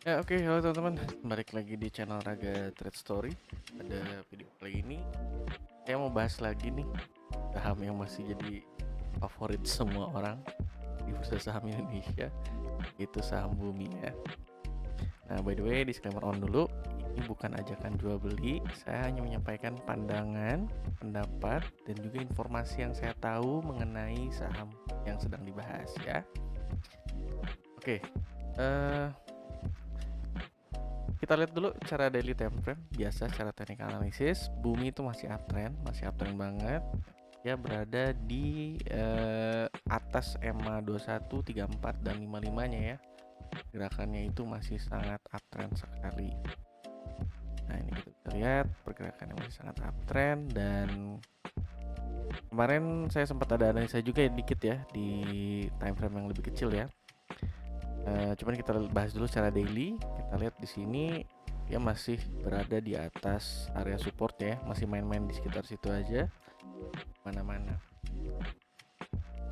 Ya, oke, halo teman-teman. Balik lagi di channel Raga Trade Story. Pada video kali ini, saya mau bahas lagi nih saham yang masih jadi favorit semua orang di bursa saham Indonesia, itu saham Bumi ya. Nah, by the way, disclaimer on dulu. Ini bukan ajakan jual beli. Saya hanya menyampaikan pandangan, pendapat, dan juga informasi yang saya tahu mengenai saham yang sedang dibahas ya. Oke, eh kita lihat dulu cara daily time frame. Biasa secara teknik analisis, Bumi itu masih uptrend banget. Dia berada di atas EMA 21, 34 dan 55-nya ya. Gerakannya itu masih sangat uptrend sekali. Nah, ini kita bisa lihat pergerakannya masih sangat uptrend, dan kemarin saya sempat ada analisa juga ya dikit ya di time frame yang lebih kecil ya. Cuman kita bahas dulu secara daily. Kita lihat di sini dia masih berada di atas area support ya, masih main-main di sekitar situ aja, mana-mana.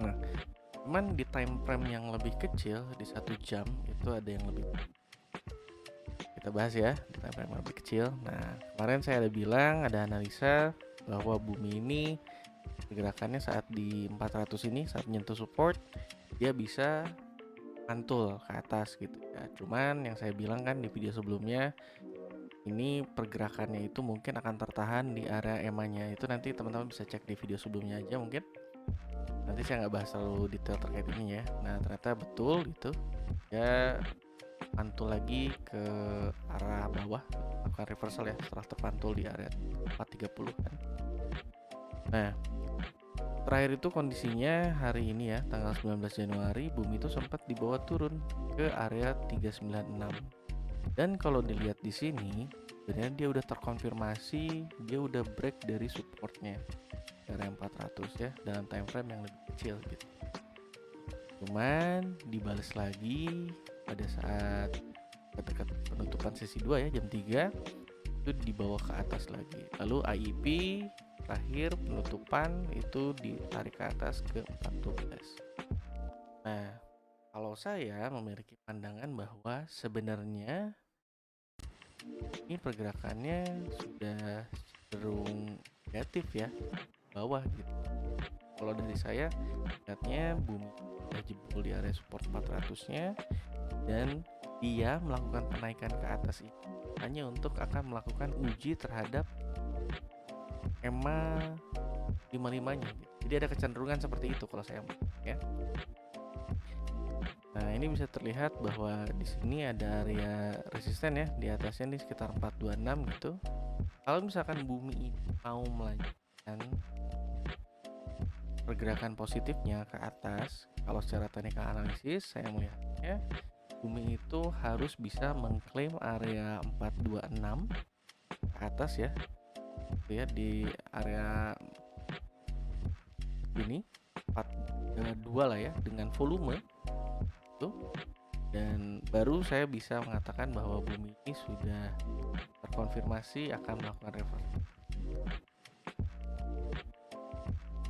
Nah, cuman di time frame yang lebih kecil, di 1 jam itu ada yang lebih kita bahas ya, di time frame yang lebih kecil. Nah, kemarin saya ada bilang, ada analisa bahwa Bumi ini pergerakannya saat di 400 ini, saat menyentuh support, dia bisa mantul ke atas gitu ya. Cuman yang saya bilang kan di video sebelumnya, ini pergerakannya itu mungkin akan tertahan di area EMA-nya. Itu nanti teman-teman bisa cek di video sebelumnya aja mungkin. Nanti saya nggak bahas terlalu detail terkait ini ya. Nah, ternyata betul gitu. Ya, mantul lagi ke arah bawah, akan reversal ya setelah terpantul di area 430 kan. Nah, terakhir itu kondisinya hari ini ya, tanggal 19 Januari, Bumi itu sempat dibawa turun ke area 396. Dan kalau dilihat di sini, sebenarnya dia udah terkonfirmasi, dia udah break dari supportnya area 400 ya, dalam time frame yang lebih kecil gitu. Cuman dibales lagi pada saat dekat penutupan sesi 2 ya, jam 3 itu dibawa ke atas lagi. Lalu IEP terakhir penutupan itu ditarik ke atas ke 14. Nah, kalau saya memiliki pandangan bahwa sebenarnya ini pergerakannya sudah cenderung negatif ya, bawah gitu. Kalau dari saya lihatnya Bumi sudah jebol di area support 400-nya, dan dia melakukan penaikan ke atas ini hanya untuk akan melakukan uji terhadap EMA 55-nya gitu. Jadi ada kecenderungan seperti itu kalau saya ya. Nah, ini bisa terlihat bahwa di sini ada area resisten ya, di atasnya di sekitar 426 gitu. Kalau misalkan Bumi ini mau melanjutkan pergerakan positifnya ke atas, kalau secara teknikal analisis saya melihatnya Bumi itu harus bisa mengklaim area 426 ke atas ya. Ya, di area ini 42 lah ya, dengan volume tuh, dan baru saya bisa mengatakan bahwa Bumi ini sudah terkonfirmasi akan melakukan reversal.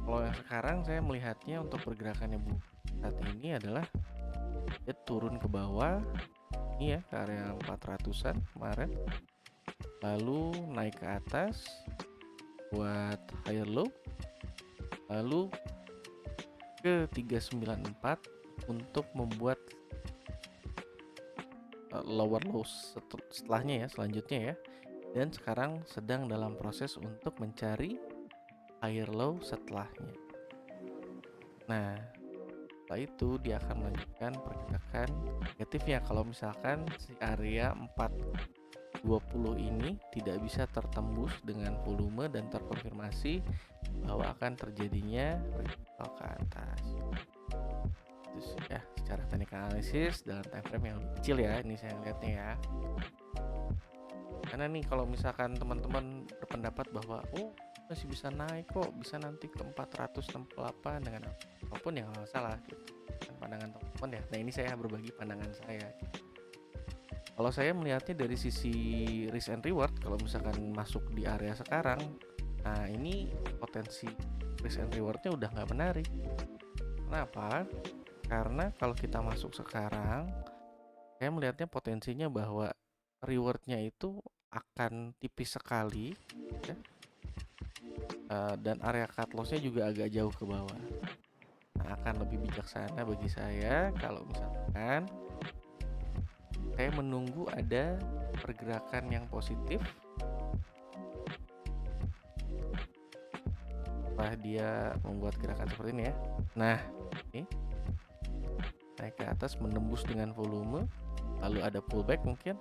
Kalau yang sekarang saya melihatnya untuk pergerakannya Bumi saat ini adalah dia turun ke bawah ini ya, ke area 400-an kemarin, lalu naik ke atas buat higher low, lalu ke 394 untuk membuat lower low setelahnya ya, selanjutnya ya. Dan sekarang sedang dalam proses untuk mencari higher low setelahnya. Nah, setelah itu dia akan melanjutkan pergerakan negatifnya kalau misalkan si area 420 ini tidak bisa tertembus dengan volume dan terkonfirmasi bahwa akan terjadinya reversal ke atas. Itu sih ya, secara teknik analisis dalam time frame yang lebih kecil ya, ini saya lihatnya ya. Karena nih kalau misalkan teman-teman berpendapat bahwa masih bisa naik kok, bisa nanti ke 468 dengan apapun, yang nggak masalah gitu. Kan pandangan teman-teman ya. Nah, ini saya berbagi pandangan saya. Kalau saya melihatnya dari sisi risk and reward, kalau misalkan masuk di area sekarang, nah ini potensi risk and rewardnya udah nggak menarik. Kenapa? Karena kalau kita masuk sekarang, saya melihatnya potensinya bahwa rewardnya itu akan tipis sekali ya, dan area cut loss-nya juga agak jauh ke bawah. Nah, akan lebih bijaksana bagi saya kalau misalkan saya menunggu ada pergerakan yang positif setelah dia membuat gerakan seperti ini ya. Nah, ini naik ke atas menembus dengan volume, lalu ada pullback mungkin,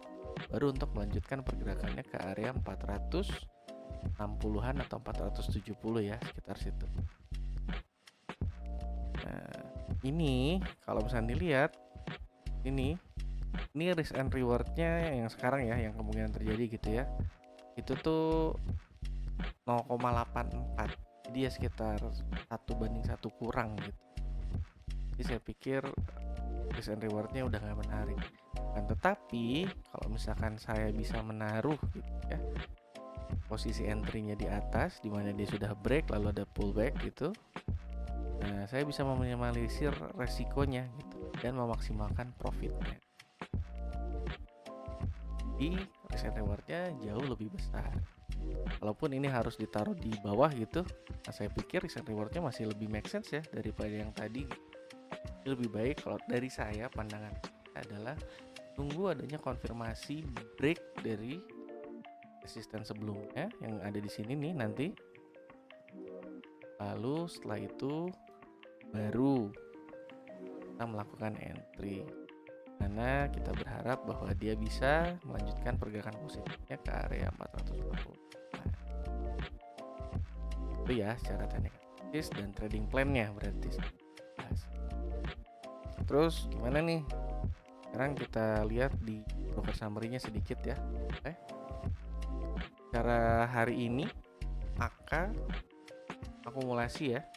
baru untuk melanjutkan pergerakannya ke area 460-an atau 470 ya, sekitar situ. Nah, ini kalau misalnya dilihat ini risk and rewardnya yang sekarang ya, yang kemungkinan terjadi gitu ya, itu tuh 0,84. Jadi ya sekitar 1:1 kurang gitu. Jadi saya pikir risk and rewardnya udah gak menarik. Dan tetapi kalau misalkan saya bisa menaruh gitu ya, posisi entry-nya di atas dimana dia sudah break lalu ada pullback gitu, nah saya bisa meminimalisir resikonya gitu dan memaksimalkan profitnya. Di risk and rewardnya jauh lebih besar. Walaupun ini harus ditaruh di bawah gitu, nah saya pikir risk and rewardnya masih lebih make sense ya daripada yang tadi. Lebih baik kalau dari saya, pandangan adalah tunggu adanya konfirmasi break dari resisten sebelumnya yang ada di sini nih nanti. Lalu setelah itu baru kita melakukan entry, karena kita berharap bahwa dia bisa melanjutkan pergerakan positifnya ke area 440. Nah, itu ya secara teknik dan trading plan-nya berarti. Terus gimana nih? Sekarang kita lihat di broker summary-nya sedikit ya. Secara hari ini AK akumulasi ya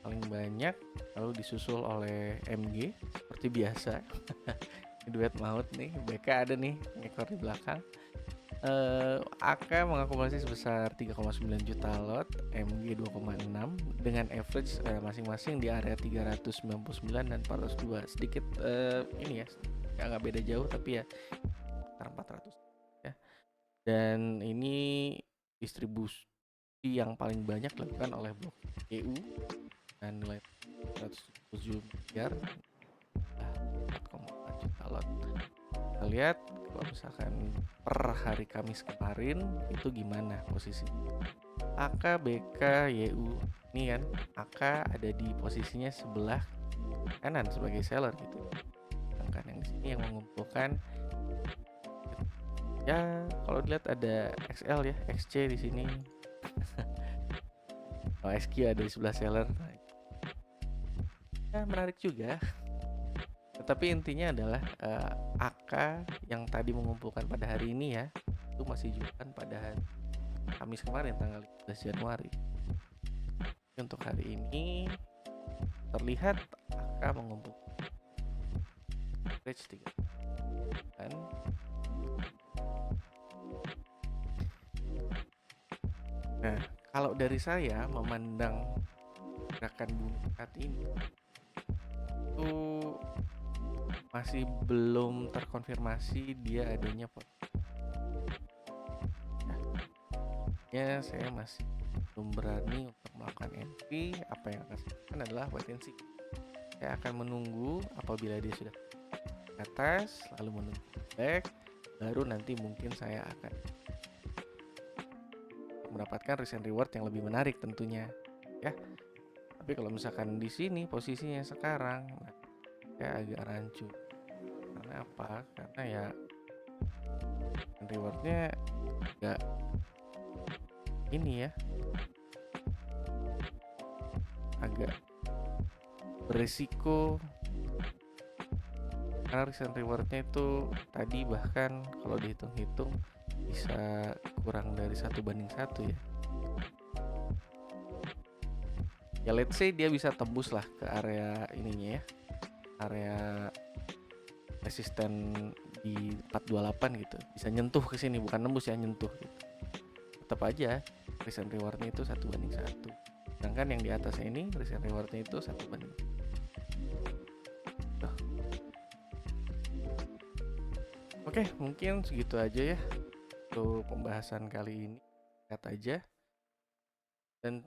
paling banyak, lalu disusul oleh MG seperti biasa. Duet maut nih, BK ada nih ngekor di belakang. AK mengakumulasi sebesar 3,9 juta lot, MG 2,6 dengan average masing-masing di area 399 dan 402. Sedikit ini ya, nggak beda jauh tapi ya sekitar 400 ya. Dan ini distribusi yang paling banyak dilakukan oleh blok EU dan nilai 107 miliar, 4,4 juta lot. Kita lihat kalau misalkan per hari Kamis kemarin itu gimana posisi AK, BK, YU. Ini kan AK ada di posisinya sebelah kanan sebagai seller gitu. Sedangkan yang di sini yang mengumpulkan ya kalau dilihat ada XL ya, XC di sini. Oh, SQ ada di sebelah seller. Ya menarik juga. Tetapi intinya adalah AK yang tadi mengumpulkan pada hari ini ya, itu masih jualan pada hari Kamis kemarin tanggal 15 Januari. Untuk hari ini terlihat AK mengumpulkan average 3 dan nah, kalau dari saya memandang gerakan bumi saat ini itu masih belum terkonfirmasi dia adanya ya, saya masih belum berani untuk melakukan entry. Apa yang akan saya lakukan adalah wait and see. Saya akan menunggu apabila dia sudah ke atas, lalu menunggu back, baru nanti mungkin saya akan mendapatkan risk and reward yang lebih menarik tentunya ya. Tapi kalau misalkan di sini posisinya sekarang, saya agak rancu. Karena apa? Karena ya rewardnya gak ini ya, agak beresiko karena risk and rewardnya itu tadi bahkan kalau dihitung-hitung bisa kurang dari 1:1 ya. Ya let's say dia bisa tembus lah ke area ininya ya, area resisten di 428 gitu, bisa nyentuh ke sini, bukan nembus ya, nyentuh gitu. Tetap aja risk and rewardnya itu 1:1. Sedangkan yang di atasnya ini risk and rewardnya itu 1:1. Oke, mungkin segitu aja ya untuk pembahasan kali ini. Lihat aja. Dan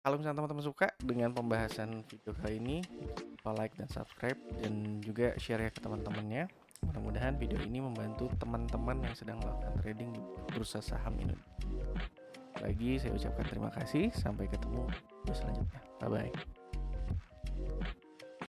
kalau misalnya teman-teman suka dengan pembahasan video kali ini, lupa like dan subscribe dan juga share ya ke teman-temannya. Mudah-mudahan video ini membantu teman-teman yang sedang melakukan trading di bursa saham Indonesia. Lagi saya ucapkan terima kasih. Sampai ketemu video selanjutnya. Bye bye.